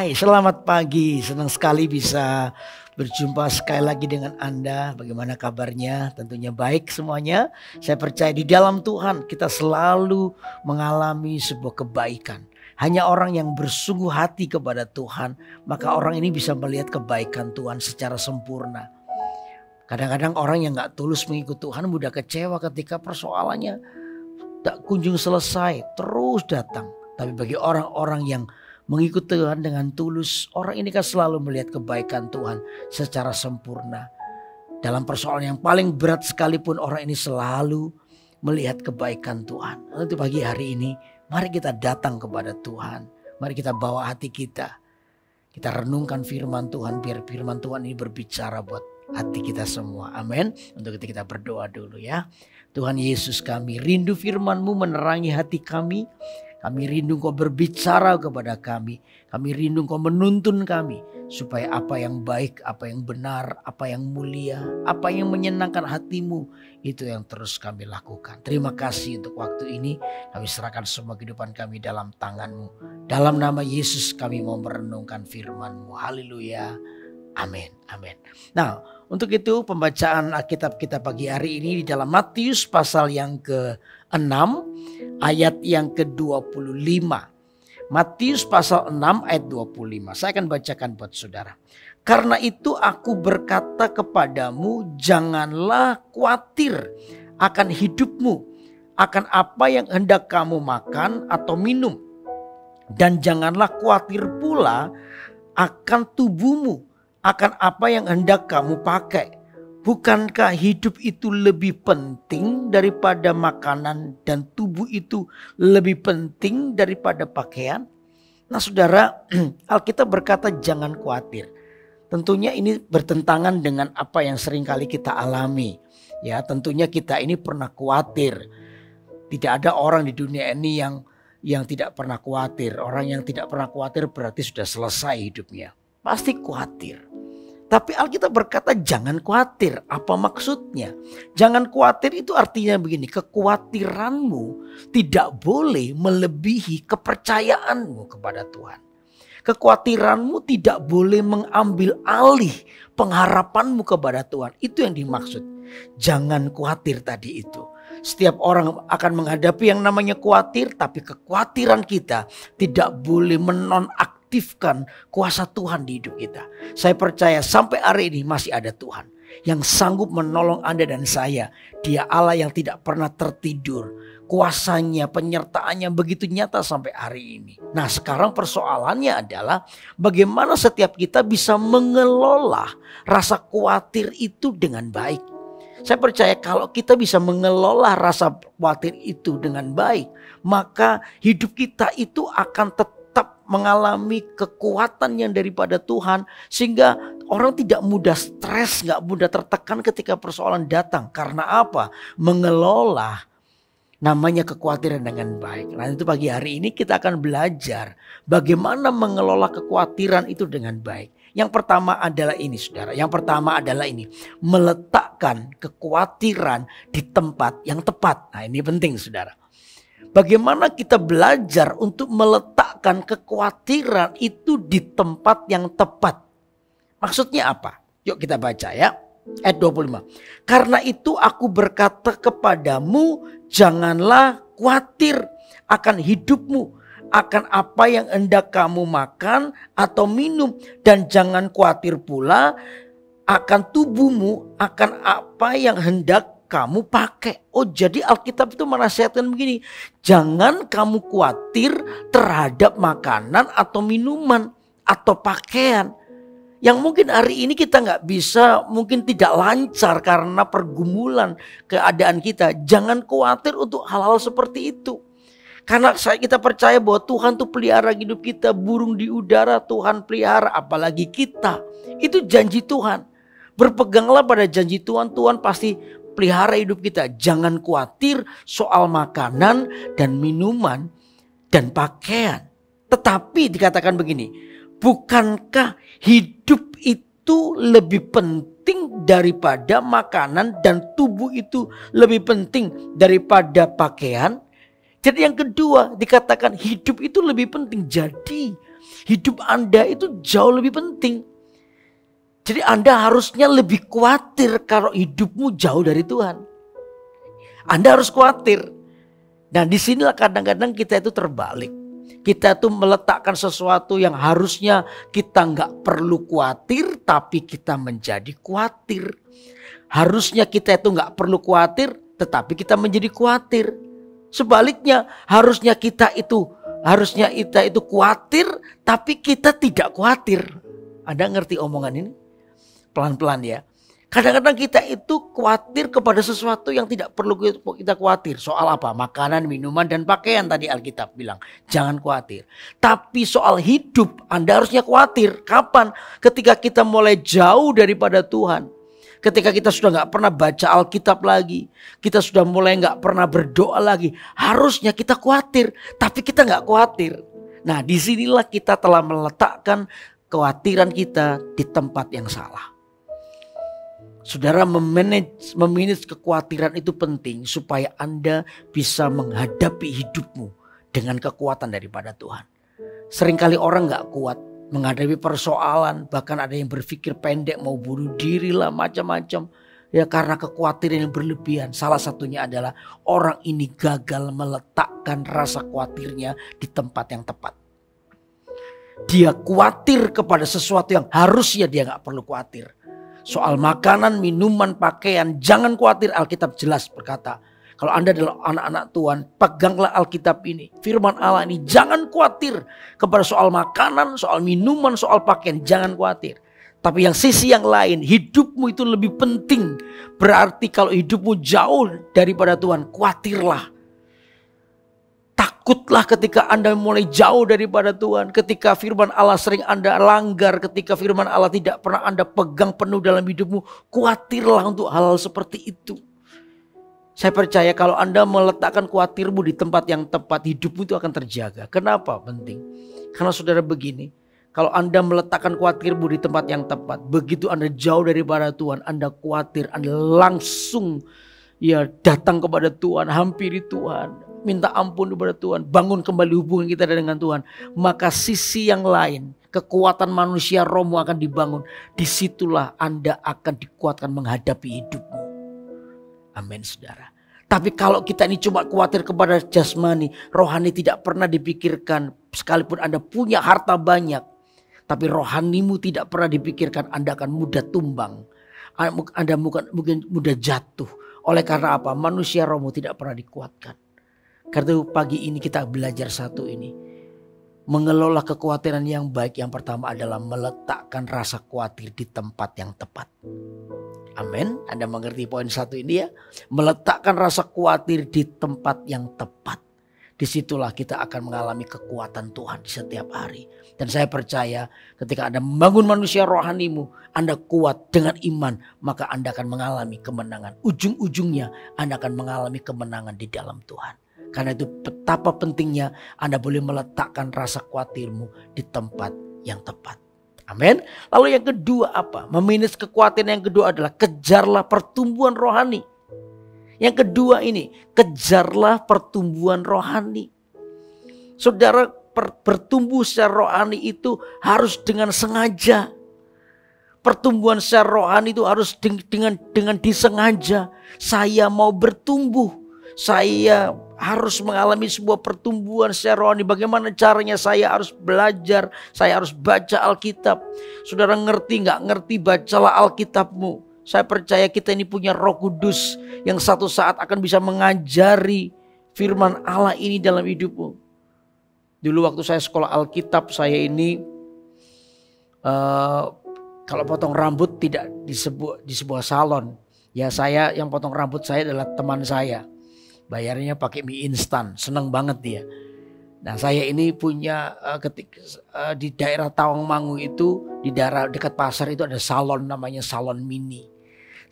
Hai, selamat pagi. Senang sekali bisa berjumpa sekali lagi dengan Anda. Bagaimana kabarnya? Tentunya baik semuanya. Saya percaya di dalam Tuhan kita selalu mengalami sebuah kebaikan. Hanya orang yang bersungguh hati kepada Tuhan, maka orang ini bisa melihat kebaikan Tuhan secara sempurna. Kadang-kadang orang yang gak tulus mengikut Tuhan mudah kecewa ketika persoalannya tak kunjung selesai, terus datang. Tapi bagi orang-orang yang mengikut Tuhan dengan tulus, orang ini kan selalu melihat kebaikan Tuhan secara sempurna. Dalam persoalan yang paling berat sekalipun orang ini selalu melihat kebaikan Tuhan. Nanti pagi hari ini mari kita datang kepada Tuhan. Mari kita bawa hati kita. Kita renungkan firman Tuhan, biar firman Tuhan ini berbicara buat hati kita semua. Amin. Untuk itu kita berdoa dulu ya. Tuhan Yesus, kami rindu firman-Mu menerangi hati kami. Kami rindu Kau berbicara kepada kami. Kami rindu Kau menuntun kami. Supaya apa yang baik, apa yang benar, apa yang mulia, apa yang menyenangkan hati-Mu, itu yang terus kami lakukan. Terima kasih untuk waktu ini. Kami serahkan semua kehidupan kami dalam tangan-Mu. Dalam nama Yesus kami mau merenungkan firman-Mu. Haleluya. Amin. Amin. Nah, untuk itu pembacaan Alkitab kita pagi hari ini di dalam Matius pasal yang ke-6 ayat yang ke-25. Matius pasal 6 ayat 25. Saya akan bacakan buat saudara. Karena itu aku berkata kepadamu, janganlah khawatir akan hidupmu, akan apa yang hendak kamu makan atau minum. Dan janganlah khawatir pula akan tubuhmu, akan apa yang hendak kamu pakai. Bukankah hidup itu lebih penting daripada makanan dan tubuh itu lebih penting daripada pakaian? Nah saudara, Alkitab berkata jangan khawatir. Tentunya ini bertentangan dengan apa yang seringkali kita alami. Ya, tentunya kita ini pernah khawatir. Tidak ada orang di dunia ini yang tidak pernah khawatir. Orang yang tidak pernah khawatir berarti sudah selesai hidupnya. Pasti khawatir. Tapi Alkitab berkata jangan khawatir. Apa maksudnya? Jangan khawatir itu artinya begini. Kekhawatiranmu tidak boleh melebihi kepercayaanmu kepada Tuhan. Kekhawatiranmu tidak boleh mengambil alih pengharapanmu kepada Tuhan. Itu yang dimaksud. Jangan khawatir tadi itu. Setiap orang akan menghadapi yang namanya khawatir. Tapi kekhawatiran kita tidak boleh menonaktifkan kuasa Tuhan di hidup kita. Saya percaya sampai hari ini masih ada Tuhan yang sanggup menolong Anda dan saya. Dia Allah yang tidak pernah tertidur. Kuasanya, penyertaannya begitu nyata sampai hari ini. Nah sekarang persoalannya adalah bagaimana setiap kita bisa mengelola rasa khawatir itu dengan baik. Saya percaya kalau kita bisa mengelola rasa khawatir itu dengan baik, maka hidup kita itu akan tetap mengalami kekuatan yang daripada Tuhan. Sehingga orang tidak mudah stres, gak mudah tertekan ketika persoalan datang. Karena apa? Mengelola namanya kekhawatiran dengan baik. Nah itu pagi hari ini kita akan belajar bagaimana mengelola kekhawatiran itu dengan baik. Yang pertama adalah ini saudara. Yang pertama adalah ini. Meletakkan kekhawatiran di tempat yang tepat. Nah ini penting saudara. Bagaimana kita belajar untuk meletakkan kekhawatiran itu di tempat yang tepat. Maksudnya apa? Yuk kita baca ya. Ayat 25. Karena itu aku berkata kepadamu, janganlah khawatir akan hidupmu, akan apa yang hendak kamu makan atau minum. Dan jangan khawatir pula akan tubuhmu, akan apa yang hendak kamu pakai. Oh jadi Alkitab itu menasihatkan begini. Jangan kamu khawatir terhadap makanan atau minuman atau pakaian. Yang mungkin hari ini kita gak bisa, mungkin tidak lancar karena pergumulan keadaan kita. Jangan khawatir untuk hal-hal seperti itu. Karena kita percaya bahwa Tuhan tuh pelihara hidup kita. Burung di udara Tuhan pelihara, apalagi kita. Itu janji Tuhan. Berpeganglah pada janji Tuhan, Tuhan pasti pelihara hidup kita. Jangan khawatir soal makanan dan minuman dan pakaian. Tetapi dikatakan begini, bukankah hidup itu lebih penting daripada makanan dan tubuh itu lebih penting daripada pakaian? Jadi yang kedua dikatakan hidup itu lebih penting. Jadi Hidup Anda itu jauh lebih penting. Jadi Anda harusnya lebih khawatir kalau hidupmu jauh dari Tuhan. Anda harus khawatir. Nah disinilah kadang-kadang kita itu terbalik. Kita itu meletakkan sesuatu yang harusnya kita nggak perlu khawatir, tapi kita menjadi khawatir. Harusnya kita itu nggak perlu khawatir, tetapi kita menjadi khawatir. Sebaliknya harusnya kita itu khawatir, tapi kita tidak khawatir. Anda ngerti omongan ini? Pelan-pelan ya. Kadang-kadang kita itu khawatir kepada sesuatu yang tidak perlu kita khawatir. Soal apa? Makanan, minuman, dan pakaian tadi Alkitab bilang. Jangan khawatir. Tapi soal hidup Anda harusnya khawatir. Kapan? Ketika kita mulai jauh daripada Tuhan. Ketika kita sudah gak pernah baca Alkitab lagi. Kita sudah mulai gak pernah berdoa lagi. Harusnya kita khawatir. Tapi kita gak khawatir. Nah disinilah kita telah meletakkan kekhawatiran kita di tempat yang salah. Saudara, memanage kekhawatiran itu penting supaya Anda bisa menghadapi hidupmu dengan kekuatan daripada Tuhan. Seringkali orang gak kuat menghadapi persoalan, bahkan ada yang berpikir pendek, mau bunuh diri lah, macam-macam. Ya karena kekhawatiran yang berlebihan. Salah satunya adalah orang ini gagal meletakkan rasa khawatirnya di tempat yang tepat. Dia khawatir kepada sesuatu yang harusnya dia gak perlu khawatir. Soal makanan, minuman, pakaian, jangan khawatir. Alkitab jelas berkata, kalau Anda adalah anak-anak Tuhan, peganglah Alkitab ini. Firman Allah ini, jangan khawatir kepada soal makanan, soal minuman, soal pakaian, jangan khawatir. Tapi yang sisi yang lain, hidupmu itu lebih penting. Berarti kalau hidupmu jauh daripada Tuhan, khawatirlah. Takutlah ketika Anda mulai jauh daripada Tuhan. Ketika firman Allah sering Anda langgar. Ketika firman Allah tidak pernah Anda pegang penuh dalam hidupmu. Khawatirlah untuk hal-hal seperti itu. Saya percaya kalau Anda meletakkan khawatirmu di tempat yang tepat, hidupmu itu akan terjaga. Kenapa penting? Karena saudara begini. Kalau Anda meletakkan khawatirmu di tempat yang tepat. Begitu Anda jauh daripada Tuhan. Anda khawatir. Anda langsung datang kepada Tuhan. Hampiri Tuhan. Minta ampun kepada Tuhan, bangun kembali hubungan kita dengan Tuhan. Maka sisi yang lain, kekuatan manusia rohmu akan dibangun. Disitulah Anda akan dikuatkan menghadapi hidupmu. Amin saudara. Tapi kalau kita ini cuma khawatir kepada jasmani, rohani tidak pernah dipikirkan. Sekalipun Anda punya harta banyak, tapi rohanimu tidak pernah dipikirkan, Anda akan mudah tumbang. Anda mungkin mudah jatuh. Oleh karena apa? Manusia rohmu tidak pernah dikuatkan. Karena pagi ini kita belajar satu ini. Mengelola kekhawatiran yang baik. Yang pertama adalah meletakkan rasa khawatir di tempat yang tepat. Amin. Anda mengerti poin satu ini ya. Meletakkan rasa khawatir di tempat yang tepat. Disitulah kita akan mengalami kekuatan Tuhan di setiap hari. Dan saya percaya ketika Anda membangun manusia rohanimu, Anda kuat dengan iman, maka Anda akan mengalami kemenangan. Ujung-ujungnya Anda akan mengalami kemenangan di dalam Tuhan. Karena itu betapa pentingnya Anda boleh meletakkan rasa khawatirmu di tempat yang tepat. Amin. Lalu yang kedua apa? Memanage kekhawatiran yang kedua adalah kejarlah pertumbuhan rohani. Yang kedua ini, kejarlah pertumbuhan rohani. Saudara, bertumbuh secara rohani itu harus dengan sengaja. Pertumbuhan secara rohani itu harus dengan disengaja. Saya mau bertumbuh. Saya harus mengalami sebuah pertumbuhan secara rohani. Bagaimana caranya? Saya harus belajar. Saya harus baca Alkitab. Saudara ngerti gak? Ngerti, bacalah Alkitabmu. Saya percaya kita ini punya Roh Kudus yang satu saat akan bisa mengajari firman Allah ini dalam hidupmu. Dulu waktu saya sekolah Alkitab, saya ini kalau potong rambut tidak di sebuah salon. Ya saya yang potong rambut saya adalah teman saya. Bayarnya pakai mie instan, senang banget dia. Nah saya ini punya di daerah Tawangmangu itu, di daerah dekat pasar itu ada salon namanya Salon Mini.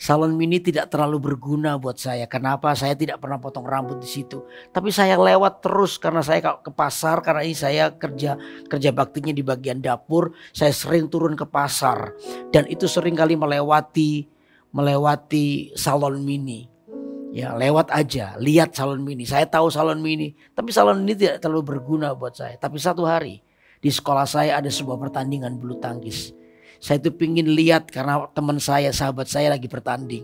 Salon Mini tidak terlalu berguna buat saya. Kenapa? Saya tidak pernah potong rambut di situ. Tapi saya lewat terus karena saya ke pasar, karena ini saya kerja baktinya di bagian dapur. Saya sering turun ke pasar dan itu sering kali melewati Salon Mini. Ya lewat aja, lihat Salon Mini. Saya tahu Salon Mini, tapi Salon ini tidak terlalu berguna buat saya. Tapi satu hari Di sekolah saya ada sebuah pertandingan bulu tangkis. Saya itu pingin lihat karena teman saya, sahabat saya lagi bertanding.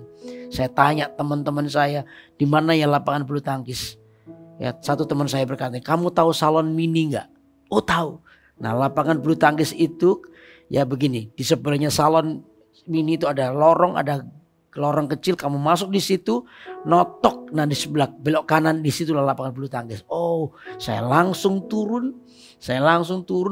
Saya tanya teman-teman saya, di mana ya lapangan bulu tangkis? Ya, satu teman saya berkata, kamu tahu salon mini nggak? Oh tahu. Nah, lapangan bulu tangkis itu ya begini, di sebelahnya salon mini itu ada lorong kecil, kamu masuk di situ, notok, nah di sebelah belok kanan di situ lapangan bulu tangkis. Oh, saya langsung turun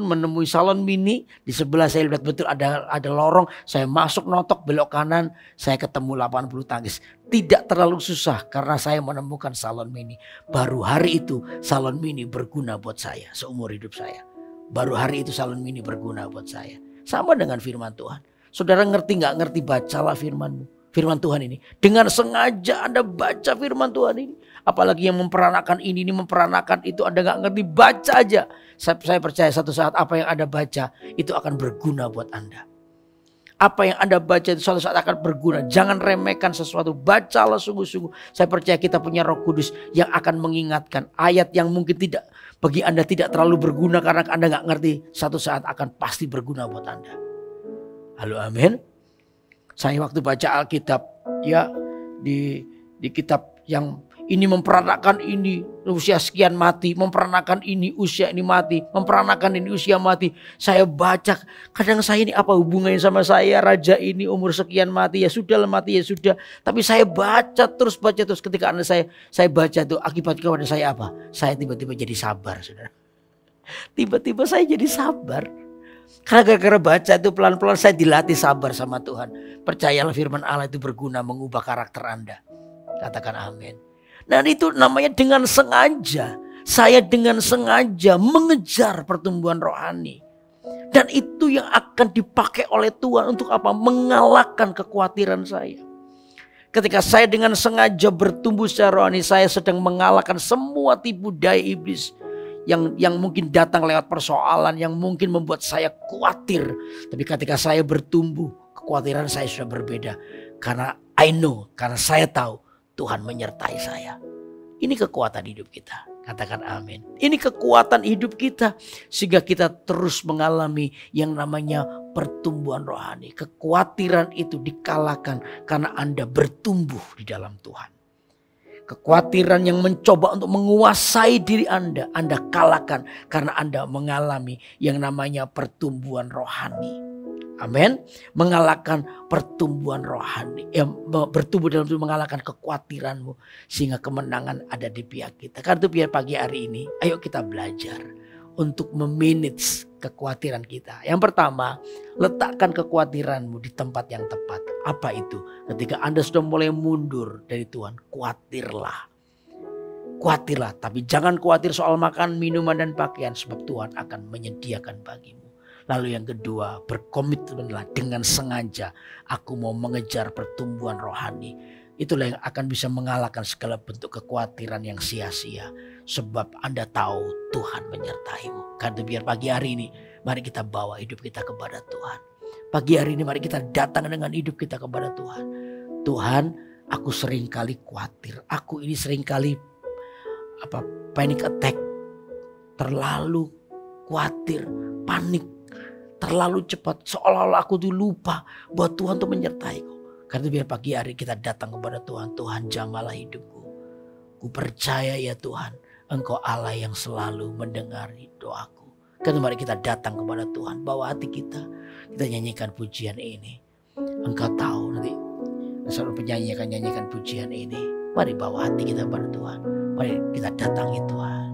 menemui salon mini, di sebelah saya lihat betul ada lorong, saya masuk notok belok kanan, saya ketemu lapangan bulu tangkis. Tidak terlalu susah karena saya menemukan salon mini. Baru hari itu salon mini berguna buat saya seumur hidup saya. Baru hari itu salon mini berguna buat saya. Sama dengan firman Tuhan. Saudara ngerti nggak ngerti, bacalah firman Tuhan ini. Dengan sengaja Anda baca firman Tuhan ini. Apalagi yang memperanakan ini memperanakan itu, Anda gak ngerti, baca aja. Saya percaya satu saat apa yang Anda baca itu akan berguna buat Anda. Apa yang Anda baca itu suatu saat akan berguna. Jangan remehkan sesuatu, bacalah sungguh-sungguh. Saya percaya kita punya Roh Kudus yang akan mengingatkan ayat yang mungkin tidak bagi Anda tidak terlalu berguna karena Anda gak ngerti. Satu saat akan pasti berguna buat Anda. Halo, amin. Saya waktu baca Alkitab ya di kitab yang ini memperanakan ini usia sekian mati, memperanakan ini usia ini mati, memperanakan ini usia mati. Saya baca, kadang saya ini apa hubungannya sama saya, raja ini umur sekian mati, ya sudah mati ya sudah. Tapi saya baca terus ketika saya baca itu akibat kepada saya apa? Saya tiba-tiba jadi sabar, saudara. Tiba-tiba saya jadi sabar. Karena gara-gara baca itu pelan-pelan saya dilatih sabar sama Tuhan. Percayalah firman Allah itu berguna mengubah karakter Anda. Katakan amin. Dan itu namanya dengan sengaja. Saya dengan sengaja mengejar pertumbuhan rohani. Dan itu yang akan dipakai oleh Tuhan untuk apa? Mengalahkan kekhawatiran saya. Ketika saya dengan sengaja bertumbuh secara rohani, saya sedang mengalahkan semua tipu daya iblis. Yang mungkin datang lewat persoalan, yang mungkin membuat saya khawatir. Tapi ketika saya bertumbuh, kekhawatiran saya sudah berbeda. Karena karena saya tahu Tuhan menyertai saya. Ini kekuatan hidup kita. Katakan amin. Ini kekuatan hidup kita. Sehingga kita terus mengalami yang namanya pertumbuhan rohani. Kekhawatiran itu dikalahkan karena Anda bertumbuh di dalam Tuhan. Kekhawatiran yang mencoba untuk menguasai diri Anda kalahkan karena Anda mengalami yang namanya pertumbuhan rohani. Amin. Mengalahkan pertumbuhan rohani. Bertumbuh dalam itu mengalahkan kekhawatiranmu. Sehingga kemenangan ada di pihak kita. Karena itu biar pagi hari ini ayo kita belajar untuk memanage kekhawatiran kita. Yang pertama, letakkan kekhawatiranmu di tempat yang tepat. Apa itu? Ketika Anda sudah mulai mundur dari Tuhan, khawatirlah. Khawatirlah, tapi jangan khawatir soal makan, minuman, dan pakaian. Sebab Tuhan akan menyediakan bagimu. Lalu yang kedua, berkomitmenlah dengan sengaja. Aku mau mengejar pertumbuhan rohani. Itulah yang akan bisa mengalahkan segala bentuk kekhawatiran yang sia-sia. Sebab Anda tahu Tuhan menyertaimu. Karena biar pagi hari ini mari kita bawa hidup kita kepada Tuhan. Pagi hari ini mari kita datang dengan hidup kita kepada Tuhan. Tuhan, aku seringkali khawatir. Aku ini seringkali panic attack. Terlalu khawatir, panik. Terlalu cepat. Seolah-olah aku tuh lupa bahwa Tuhan tuh menyertaiku. Karena biar pagi hari kita datang kepada Tuhan. Tuhan, jamahlah hidupku. Ku percaya ya Tuhan, Engkau Allah yang selalu mendengar doaku. Karena mari kita datang kepada Tuhan. Bawa hati kita. Kita nyanyikan pujian ini. Engkau tahu nanti seorang penyanyi akan nyanyikan pujian ini. Mari bawa hati kita kepada Tuhan. Mari kita datangi Tuhan.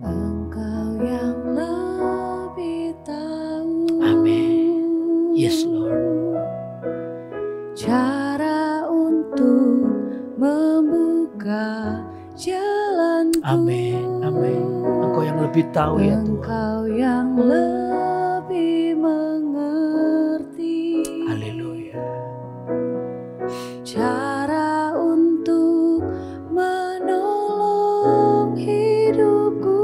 Engkau yang lebih tahu. Amin. Yes Lord. Cara untuk membuka jalanku. Amin. Amin. Engkau yang lebih tahu ya Tuhan. Engkau yang lebih mengerti. Haleluya. Cara untuk menolong hidupku.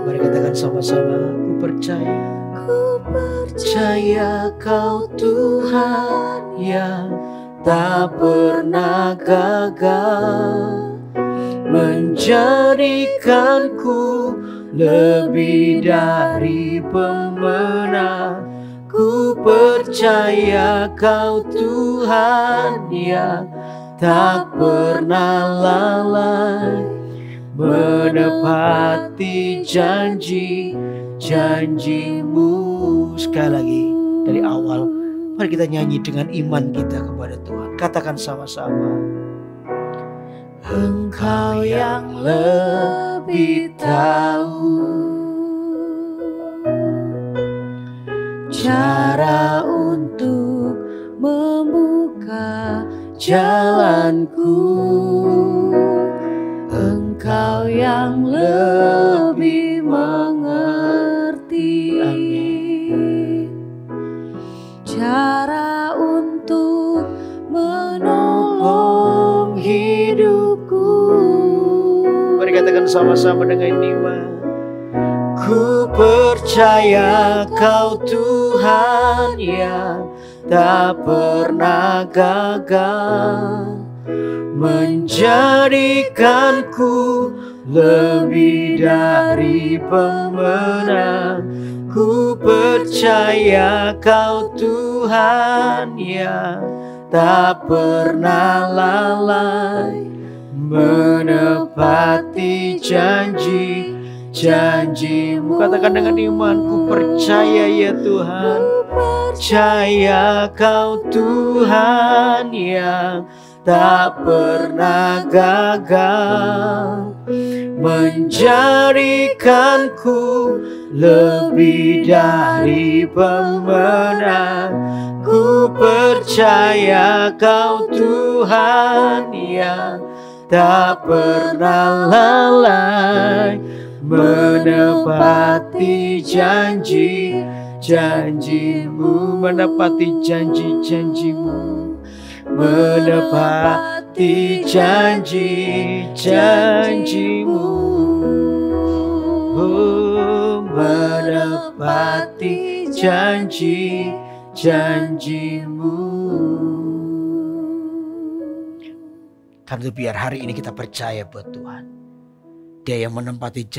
Mari katakan sama-sama. Ku percaya. Ku percaya Kau Tuhan yang tak pernah gagal menjadikanku lebih dari pemenang. Ku percaya Kau Tuhan yang tak pernah lalai, menepati janji-janji-Mu. Sekali lagi dari awal, mari kita nyanyi dengan iman kita kepada Tuhan. Katakan sama-sama. Engkau yang lebih tahu cara untuk membuka jalanku. Engkau yang lebih mengerti. Amin. Cara untuk menolong hidupku. Mari katakan sama-sama dengan iman. Ku percaya Kau Tuhan yang tak pernah gagal, menjadikanku lebih dari pemenang. Ku percaya Kau Tuhan yang tak pernah lalai, menepati janji-janji-Mu. Katakan dengan iman, ku percaya ya Tuhan. Percaya Kau Tuhan yang tak pernah gagal, menjadikanku lebih dari pemenang. Ku percaya Kau Tuhan yang tak pernah lalai, menepati janji-janji-Mu, menepati janji-janji-Mu, menepati janji-janji-Mu, oh, menepati janji-janji-Mu. Karena itu biar hari ini kita percaya buat Tuhan, Dia yang menempati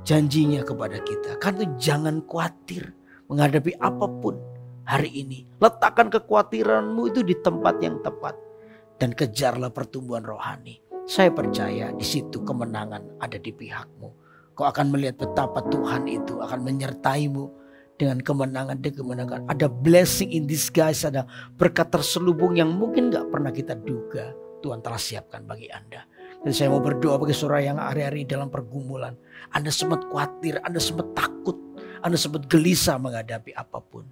janjinya kepada kita. Karena itu jangan khawatir menghadapi apapun hari ini. Letakkan kekhawatiranmu itu di tempat yang tepat dan kejarlah pertumbuhan rohani. Saya percaya di situ kemenangan ada di pihakmu. Kau akan melihat betapa Tuhan itu akan menyertaimu dengan kemenangan demi kemenangan. Ada blessing in disguise, ada berkat terselubung yang mungkin gak pernah kita duga Tuhan telah siapkan bagi Anda. Dan saya mau berdoa bagi saudara yang hari-hari dalam pergumulan. Anda sempat khawatir, Anda sempat takut, Anda sempat gelisah menghadapi apapun.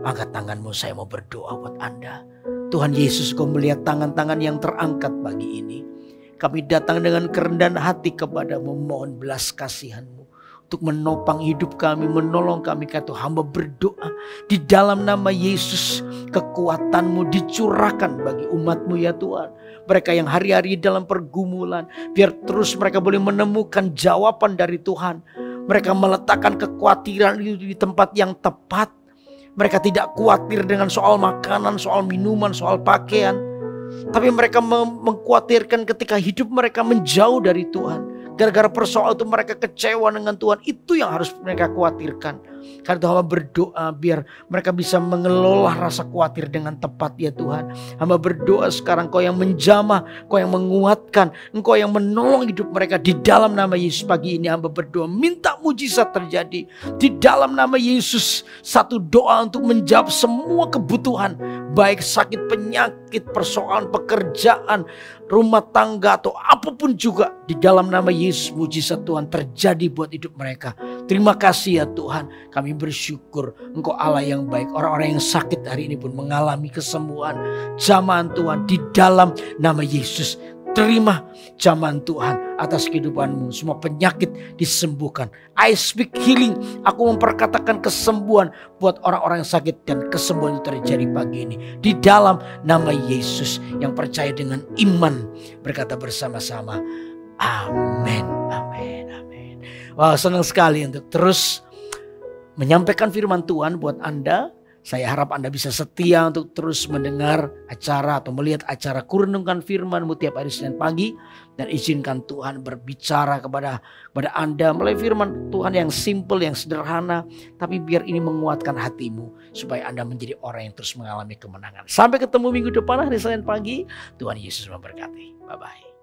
Angkat tanganmu, saya mau berdoa buat Anda. Tuhan Yesus, Kau melihat tangan-tangan yang terangkat pagi ini. Kami datang dengan kerendahan hati kepadamu, mohon belas kasihan-Mu untuk menopang hidup kami, menolong kami. Kata hamba berdoa di dalam nama Yesus, kekuatan-Mu dicurahkan bagi umat-Mu ya Tuhan. Mereka yang hari-hari dalam pergumulan, biar terus mereka boleh menemukan jawaban dari Tuhan. Mereka meletakkan kekhawatiran itu di tempat yang tepat. Mereka tidak khawatir dengan soal makanan, soal minuman, soal pakaian. Tapi mereka mengkhawatirkan ketika hidup mereka menjauh dari Tuhan. Gara-gara persoalan itu mereka kecewa dengan Tuhan. Itu yang harus mereka khawatirkan. Karena itu hamba berdoa biar mereka bisa mengelola rasa khawatir dengan tepat ya Tuhan. Hamba berdoa sekarang Kau yang menjamah, Kau yang menguatkan, Engkau yang menolong hidup mereka. Di dalam nama Yesus pagi ini hamba berdoa minta mujizat terjadi. Di dalam nama Yesus, satu doa untuk menjawab semua kebutuhan. Baik sakit, penyakit, persoalan pekerjaan, rumah tangga atau apapun juga. Di dalam nama Yesus mujizat Tuhan terjadi buat hidup mereka. Terima kasih ya Tuhan. Kami bersyukur Engkau Allah yang baik. Orang-orang yang sakit hari ini pun mengalami kesembuhan. Jamahan Tuhan di dalam nama Yesus. Terima jamahan Tuhan atas kehidupanmu. Semua penyakit disembuhkan. I speak healing. Aku memperkatakan kesembuhan buat orang-orang yang sakit. Dan kesembuhan itu terjadi pagi ini. Di dalam nama Yesus. Yang percaya dengan iman. Berkata bersama-sama. Amin. Amin. Amin. Wah, senang sekali untuk terus menyampaikan firman Tuhan buat Anda. Saya harap Anda bisa setia untuk terus mendengar acara atau melihat acara Kurenungkan Firman-Mu tiap hari Senin pagi. Dan izinkan Tuhan berbicara kepada Anda melalui firman Tuhan yang simple, yang sederhana. Tapi biar ini menguatkan hatimu supaya Anda menjadi orang yang terus mengalami kemenangan. Sampai ketemu minggu depan hari Senin pagi. Tuhan Yesus memberkati. Bye-bye.